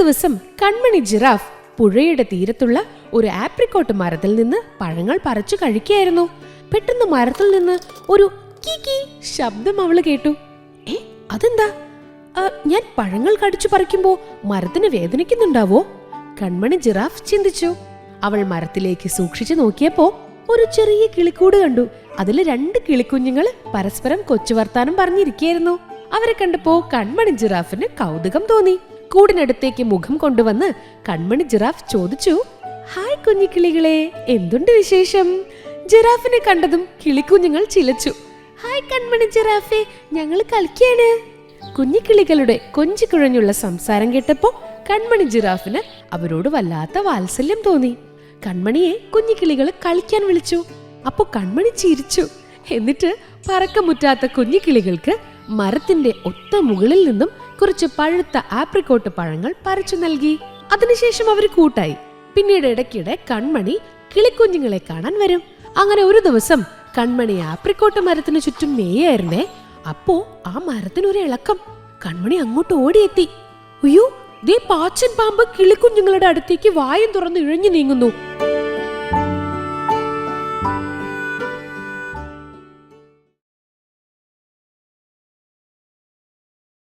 ദിവസം കൺമണി ജിറാഫ് പുഴയുടെ തീരത്തുള്ള ഒരു ആപ്രിക്കോട്ട് മരത്തിൽ നിന്ന് പഴങ്ങൾ പറിച്ചു കഴിക്കുകയായിരുന്നു. പെട്ടെന്ന് മരത്തിൽ നിന്ന് ഒരു കീ ശബ്ദം അവള് കേട്ടു. അതെന്താ? ഞാൻ പഴങ്ങൾ കടിച്ചു പറിക്കുമ്പോ മരത്തിന് വേദനിക്കുന്നുണ്ടാവോ? കൺമണി ജിറാഫ് ചിന്തിച്ചു. അവൾ മരത്തിലേക്ക് സൂക്ഷിച്ചു നോക്കിയപ്പോ ഒരു ചെറിയ കിളിക്കൂട് കണ്ടു. അതില് 2 കിളിക്കുഞ്ഞുങ്ങൾ പരസ്പരം കൊച്ചുവർത്താനം പറഞ്ഞിരിക്കുകയായിരുന്നു. അവരെ കണ്ടപ്പോ കൺമണി ജിറാഫിന് കൗതുകം തോന്നി. കൂടിനടുത്തേക്ക് മുഖം കൊണ്ടുവന്ന് കൺമണി ജിറാഫ് ചോദിച്ചു, ഹായ് കുഞ്ഞിക്കിളികളെ, എന്തുണ്ട് വിശേഷം? ജിറാഫിനെ കണ്ടതും കിളിക്കുഞ്ഞുങ്ങൾ ചിലച്ചു. ഹായ് കൺമണി ജിറാഫെ, ഞങ്ങൾ കളിക്കാണ്. കുഞ്ഞിക്കിളികളുടെ കൊഞ്ചിക്കുഴഞ്ഞുള്ള സംസാരം കേട്ടപ്പോ കൺമണി ജിറാഫിന് അവരോട് വല്ലാത്ത വാത്സല്യം തോന്നി. കൺമണിയെ കുഞ്ഞിക്കിളികൾ കളിക്കാൻ വിളിച്ചു. അപ്പോ കൺമണി ചിരിച്ചു. എന്നിട്ട് പറക്കമുറ്റാത്ത കുഞ്ഞിക്കിളികൾക്ക് മരത്തിന്റെ ഒത്ത മുകളിൽ നിന്നും കുറച്ച് പഴുത്ത ആപ്രിക്കോട്ട് പഴങ്ങൾ പറിച്ചു നൽകി. അതിനുശേഷം അവര് കൂട്ടായി. പിന്നീട് ഇടയ്ക്കിടെ കൺമണി കിളിക്കുഞ്ഞുങ്ങളെ കാണാൻ വരും. അങ്ങനെ ഒരു ദിവസം കൺമണി ആപ്രിക്കോട്ട് മരത്തിന് ചുറ്റും മേയായിരുന്നേ. അപ്പോ ആ മരത്തിനൊരു ഇളക്കം. കൺമണി അങ്ങോട്ട് ഓടിയെത്തി. അയ്യോ, ദേ പാച്ചൻ പാമ്പ് കിളിക്കുഞ്ഞുങ്ങളുടെ അടുത്തേക്ക് വായും തുറന്ന് ഇഴഞ്ഞു നീങ്ങുന്നു.